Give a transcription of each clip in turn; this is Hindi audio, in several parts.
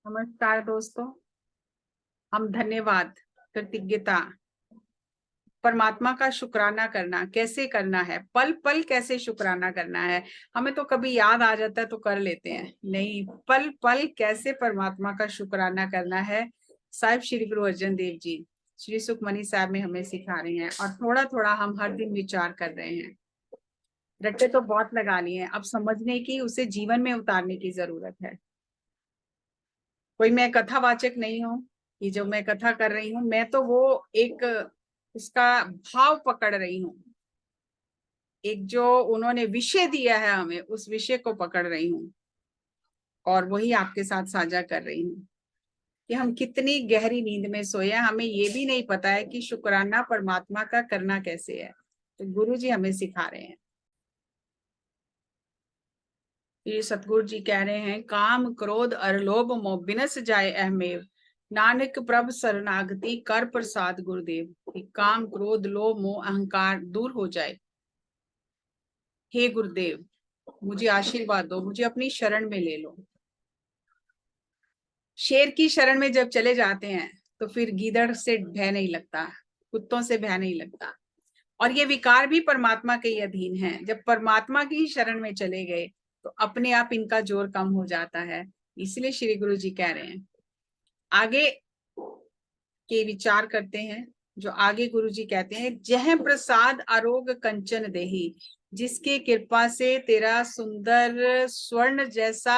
नमस्कार दोस्तों। हम धन्यवाद, कृतज्ञता, परमात्मा का शुक्राना करना कैसे करना है, पल पल कैसे शुक्राना करना है। हमें तो कभी याद आ जाता है तो कर लेते हैं, नहीं, पल पल कैसे परमात्मा का शुक्राना करना है। साहिब श्री गुरु अर्जन देव जी श्री सुखमनी साहब में हमें सिखा रहे हैं और थोड़ा थोड़ा हम हर दिन विचार कर रहे हैं। रट्टे तो बहुत लगा लिए हैं, अब समझने की, उसे जीवन में उतारने की जरूरत है। कोई मैं कथावाचक नहीं हूँ कि जो मैं कथा कर रही हूँ, मैं तो वो एक उसका भाव पकड़ रही हूँ। एक जो उन्होंने विषय दिया है हमें, उस विषय को पकड़ रही हूँ और वही आपके साथ साझा कर रही हूँ कि हम कितनी गहरी नींद में सोए हैं, हमें ये भी नहीं पता है कि शुक्राना परमात्मा का करना कैसे है। तो गुरु जी हमें सिखा रहे हैं। ये सतगुरु जी कह रहे हैं, काम क्रोध अर लोभ मोह बिनस जाए अहमेव, नानक प्रभ शरणागति कर प्रसाद गुरुदेव। कि काम क्रोध लोभ मोह अहंकार दूर हो जाए। हे गुरुदेव, मुझे आशीर्वाद दो, मुझे अपनी शरण में ले लो। शेर की शरण में जब चले जाते हैं तो फिर गीदड़ से भय नहीं लगता, कुत्तों से भय नहीं लगता। और ये विकार भी परमात्मा के ही अधीन है। जब परमात्मा की ही शरण में चले गए तो अपने आप इनका जोर कम हो जाता है। इसलिए श्री गुरु जी कह रहे हैं, आगे के विचार करते हैं। जो आगे गुरु जी कहते हैं, जह प्रसाद आरोग कंचन देही, जिसकी कृपा से तेरा सुंदर स्वर्ण जैसा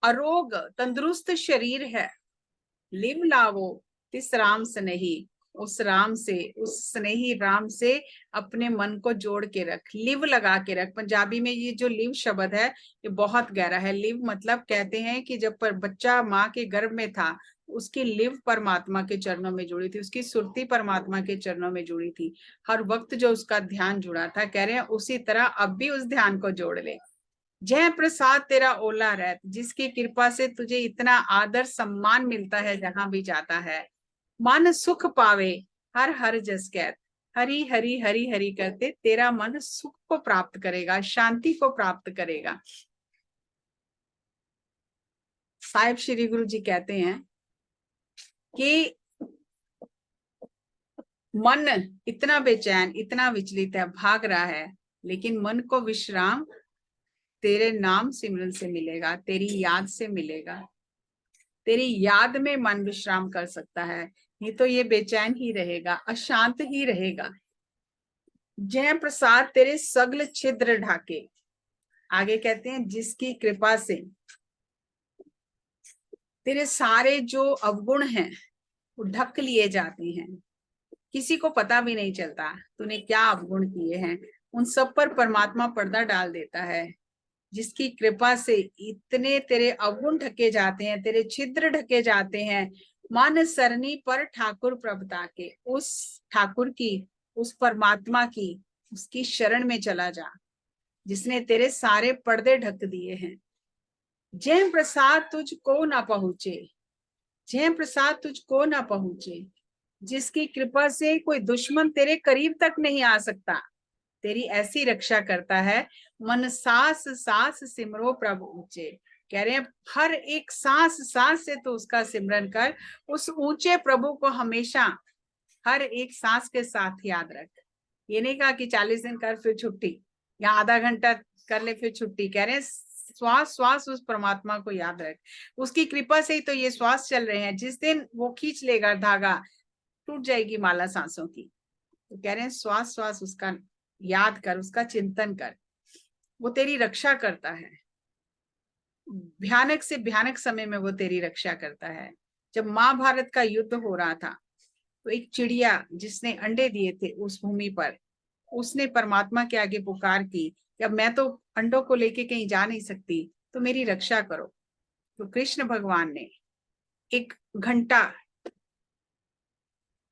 अरोग तंदुरुस्त शरीर है। लिव लावो तिस राम स्नेही, उस राम से, उस स्नेही राम से अपने मन को जोड़ के रख, लिव लगा के रख। पंजाबी में ये जो लिव शब्द है ये बहुत गहरा है। लिव मतलब कहते हैं कि जब पर बच्चा माँ के गर्भ में था, उसकी लिव परमात्मा के चरणों में जुड़ी थी, उसकी सुरती परमात्मा के चरणों में जुड़ी थी। हर वक्त जो उसका ध्यान जुड़ा था, कह रहे हैं उसी तरह अब भी उस ध्यान को जोड़ ले। जय प्रसाद तेरा ओला रहत, जिसकी कृपा से तुझे इतना आदर सम्मान मिलता है जहां भी जाता है। मन सुख पावे हर हर जस कहत, हरि हरि हरि हरि करते तेरा मन सुख को प्राप्त करेगा, शांति को प्राप्त करेगा। साहिब श्री गुरु जी कहते हैं कि मन इतना बेचैन, इतना विचलित है, भाग रहा है, लेकिन मन को विश्राम तेरे नाम सिमरन से मिलेगा, तेरी याद से मिलेगा। तेरी याद में मन विश्राम कर सकता है, नहीं तो ये बेचैन ही रहेगा, अशांत ही रहेगा। जय प्रसाद तेरे सगल छिद्र ढाके, आगे कहते हैं जिसकी कृपा से तेरे सारे जो अवगुण हैं वो ढक लिए जाते हैं। किसी को पता भी नहीं चलता तूने क्या अवगुण किए हैं, उन सब पर परमात्मा पर्दा डाल देता है। जिसकी कृपा से इतने तेरे अवगुण ढके जाते हैं, तेरे छिद्र ढके जाते हैं। मन सरनी पर ठाकुर प्रभुता के, उस ठाकुर की, उस परमात्मा की, उसकी शरण में चला जा जिसने तेरे सारे पर्दे ढक दिए हैं। जय प्रसाद तुझको ना पहुंचे, जय प्रसाद तुझको ना पहुंचे, जिसकी कृपा से कोई दुश्मन तेरे करीब तक नहीं आ सकता, तेरी ऐसी रक्षा करता है। मन सांस सांस सिमरो प्रभु ऊंचे, कह रहे हैं हर एक सांस सांस से तो उसका सिमरन कर, उस ऊंचे प्रभु को हमेशा हर एक सांस के साथ याद रख। ये नहीं कहा कि 40 दिन कर फिर छुट्टी, या आधा घंटा कर ले फिर छुट्टी। कह रहे हैं श्वास श्वास उस परमात्मा को याद रख, उसकी कृपा से ही तो ये श्वास चल रहे हैं। जिस दिन वो खींच लेगा धागा, टूट जाएगी माला सांसों की। तो कह रहे हैं श्वास श्वास उसका याद कर, उसका चिंतन कर, वो तेरी रक्षा करता है। भयानक से भयानक समय में वो तेरी रक्षा करता है। जब महाभारत का युद्ध हो रहा था तो एक चिड़िया जिसने अंडे दिए थे उस भूमि पर, उसने परमात्मा के आगे पुकार की कि अब मैं तो अंडों को लेके कहीं जा नहीं सकती, तो मेरी रक्षा करो। तो कृष्ण भगवान ने एक घंटा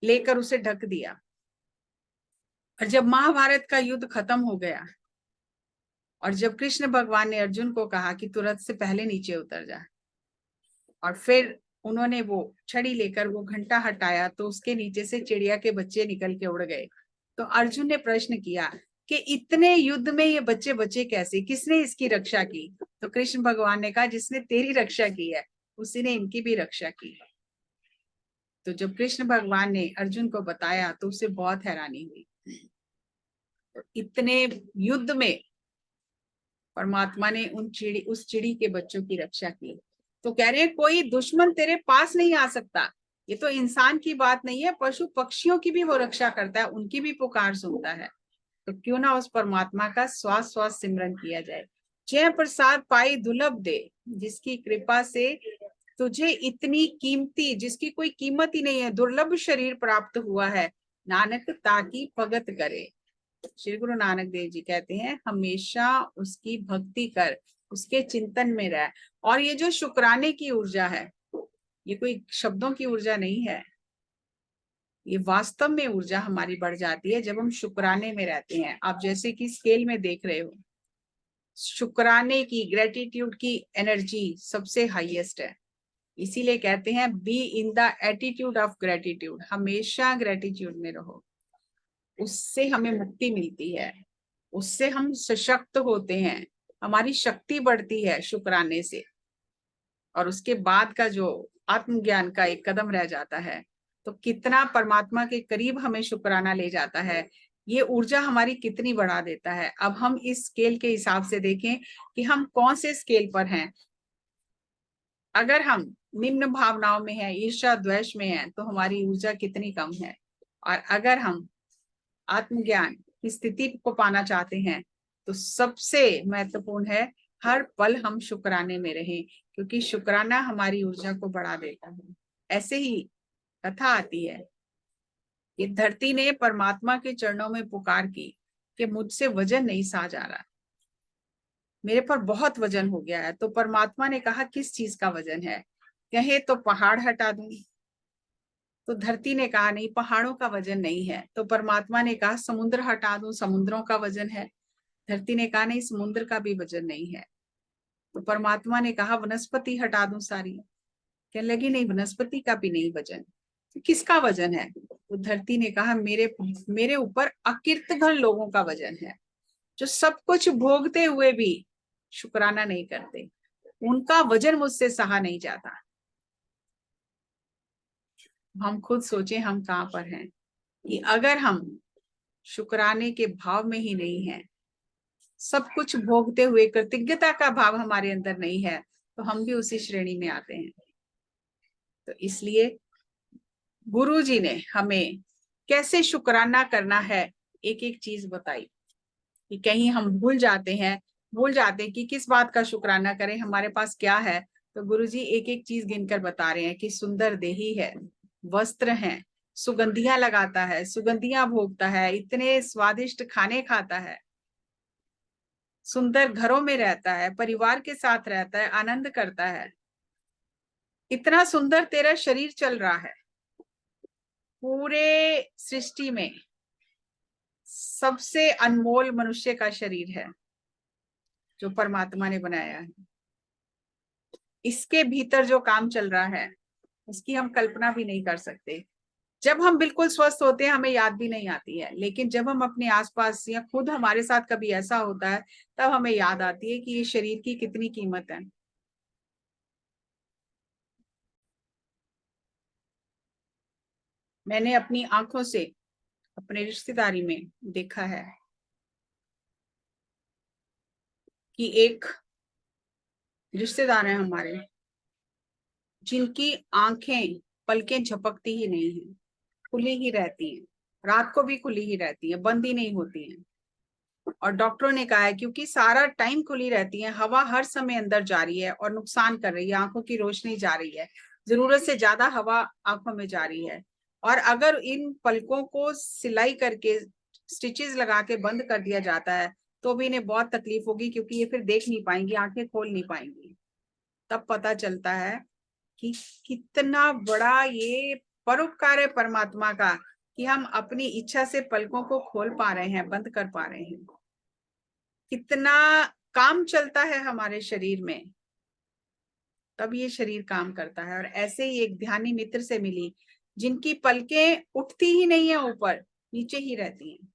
लेकर उसे ढक दिया। और जब महाभारत का युद्ध खत्म हो गया और जब कृष्ण भगवान ने अर्जुन को कहा कि तू रथ से पहले नीचे उतर जा, और फिर उन्होंने वो छड़ी लेकर वो घंटा हटाया तो उसके नीचे से चिड़िया के बच्चे निकल के उड़ गए। तो अर्जुन ने प्रश्न किया कि इतने युद्ध में ये बच्चे बचे कैसे, किसने इसकी रक्षा की? तो कृष्ण भगवान ने कहा जिसने तेरी रक्षा की है उसी ने इनकी भी रक्षा की। तो जब कृष्ण भगवान ने अर्जुन को बताया तो उसे बहुत हैरानी हुई। तो इतने युद्ध में परमात्मा ने उस चिड़ी के बच्चों की रक्षा की। तो कह रहे हैं कोई दुश्मन तेरे पास नहीं आ सकता। ये तो इंसान की बात नहीं है, पशु पक्षियों की भी वो रक्षा करता है, उनकी भी पुकार सुनता है। तो क्यों ना उस परमात्मा का श्वास श्वास सिमरन किया जाए। जय प्रसाद पाई दुर्लभ दे, जिसकी कृपा से तुझे इतनी कीमती, जिसकी कोई कीमत ही नहीं है, दुर्लभ शरीर प्राप्त हुआ है, नानक ताकि भगत करे। श्री गुरु नानक देव जी कहते हैं हमेशा उसकी भक्ति कर, उसके चिंतन में रह। और ये जो शुक्राने की ऊर्जा है, ये कोई शब्दों की ऊर्जा नहीं है, ये वास्तव में ऊर्जा हमारी बढ़ जाती है जब हम शुक्राने में रहते हैं। आप जैसे कि स्केल में देख रहे हो, शुक्राने की, ग्रेटिट्यूड की एनर्जी सबसे हाईएस्ट है। इसीलिए कहते हैं be in the attitude of gratitude, हमेशा ग्रेटिट्यूड में रहो। उससे हमें मुक्ति मिलती है, उससे हम सशक्त होते हैं, हमारी शक्ति बढ़ती है शुक्राने से। और उसके बाद का जो आत्मज्ञान का एक कदम रह जाता है, तो कितना परमात्मा के करीब हमें शुक्राना ले जाता है, ये ऊर्जा हमारी कितनी बढ़ा देता है। अब हम इस स्केल के हिसाब से देखें कि हम कौन से स्केल पर हैं। अगर हम निम्न भावनाओं में हैं, ईर्ष्या द्वेष में हैं, तो हमारी ऊर्जा कितनी कम है। और अगर हम आत्मज्ञान की स्थिति को पाना चाहते हैं, तो सबसे महत्वपूर्ण है हर पल हम शुक्राने में रहें, क्योंकि शुक्राना हमारी ऊर्जा को बढ़ा देता है। ऐसे ही कथा आती है कि धरती ने परमात्मा के चरणों में पुकार की कि मुझसे वजन नहीं सहा जा रहा, मेरे पर बहुत वजन हो गया है। तो परमात्मा ने कहा किस चीज का वजन है? कहे तो पहाड़ हटा दूं। तो धरती ने कहा नहीं, पहाड़ों का वजन नहीं है। तो परमात्मा ने कहा समुद्र हटा दूं, समुद्रों का वजन है। धरती ने कहा नहीं, समुद्र का भी वजन नहीं है। तो परमात्मा ने कहा वनस्पति हटा दूं सारी। कहने लगी नहीं, वनस्पति का भी नहीं वजन। तो किसका वजन है? तो धरती ने कहा मेरे ऊपर अकीर्तघन लोगों का वजन है, जो सब कुछ भोगते हुए भी शुक्राना नहीं करते, उनका वजन मुझसे सहा नहीं जाता। हम खुद सोचें हम कहां पर हैं, कि अगर हम शुक्राने के भाव में ही नहीं है, सब कुछ भोगते हुए कृतज्ञता का भाव हमारे अंदर नहीं है, तो हम भी उसी श्रेणी में आते हैं। तो इसलिए गुरु जी ने हमें कैसे शुक्राना करना है एक एक चीज बताई, कि कहीं हम भूल जाते हैं कि किस बात का शुक्राना करें, हमारे पास क्या है। तो गुरु जी एक एक चीज गिनकर बता रहे हैं कि सुंदर देही है, वस्त्र हैं, सुगंधियां लगाता है, सुगंधियां भोगता है, इतने स्वादिष्ट खाने खाता है, सुंदर घरों में रहता है, परिवार के साथ रहता है, आनंद करता है। इतना सुंदर तेरा शरीर चल रहा है, पूरे सृष्टि में सबसे अनमोल मनुष्य का शरीर है जो परमात्मा ने बनाया है। इसके भीतर जो काम चल रहा है उसकी हम कल्पना भी नहीं कर सकते। जब हम बिल्कुल स्वस्थ होते हैं हमें याद भी नहीं आती है, लेकिन जब हम अपने आसपास या खुद हमारे साथ कभी ऐसा होता है, तब हमें याद आती है कि ये शरीर की कितनी कीमत है। मैंने अपनी आंखों से अपने रिश्तेदारी में देखा है कि एक रिश्तेदार है हमारे, जिनकी आंखें पलकें झपकती ही नहीं है, खुली ही रहती हैं, रात को भी खुली ही रहती है, बंद ही नहीं होती हैं। और डॉक्टरों ने कहा है क्योंकि सारा टाइम खुली रहती है, हवा हर समय अंदर जा रही है और नुकसान कर रही है, आंखों की रोशनी जा रही है, जरूरत से ज्यादा हवा आंखों में जा रही है। और अगर इन पलकों को सिलाई करके स्टिचेस लगा के बंद कर दिया जाता है तो भी इन्हें बहुत तकलीफ होगी, क्योंकि ये फिर देख नहीं पाएंगी, आंखें खोल नहीं पाएंगी। तब पता चलता है कि कितना बड़ा ये परोपकार है परमात्मा का, कि हम अपनी इच्छा से पलकों को खोल पा रहे हैं, बंद कर पा रहे हैं। कितना काम चलता है हमारे शरीर में, तब ये शरीर काम करता है। और ऐसे ही एक ध्यानी मित्र से मिली, जिनकी पलकें उठती ही नहीं है, ऊपर नीचे ही रहती हैं,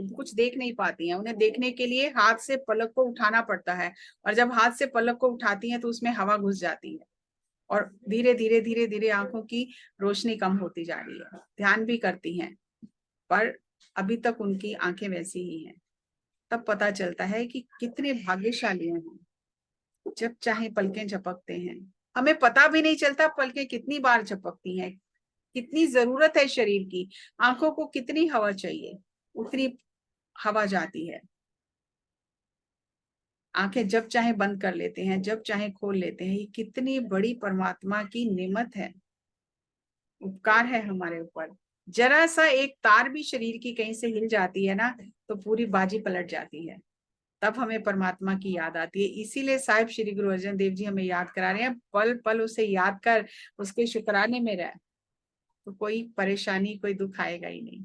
कुछ देख नहीं पाती हैं। उन्हें देखने के लिए हाथ से पलक को उठाना पड़ता है, और जब हाथ से पलक को उठाती हैं तो उसमें हवा घुस जाती है। और धीरे धीरे धीरे धीरे आंखों की रोशनी कम होती जा रही है। ध्यान भी करती हैं पर अभी तक उनकी आंखें वैसी ही हैं। तब पता चलता है कि कितने भाग्यशाली हैं हम, जब चाहे पलकें झपकते हैं। हमें पता भी नहीं चलता पलकें कितनी बार झपकती हैं। कितनी जरूरत है शरीर की, आंखों को कितनी हवा चाहिए उतनी हवा जाती है। आंखें जब चाहे बंद कर लेते हैं, जब चाहे खोल लेते हैं। ये कितनी बड़ी परमात्मा की नेमत है, उपकार है हमारे ऊपर। जरा सा एक तार भी शरीर की कहीं से हिल जाती है ना, तो पूरी बाजी पलट जाती है। तब हमें परमात्मा की याद आती है। इसीलिए साहिब श्री गुरु अर्जन देव जी हमें याद करा रहे हैं, पल पल उसे याद कर, उसके शुक्राने में रह, तो कोई परेशानी कोई दुख आएगा ही नहीं।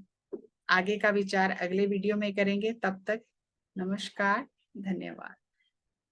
आगे का विचार अगले वीडियो में करेंगे। तब तक नमस्कार, धन्यवाद।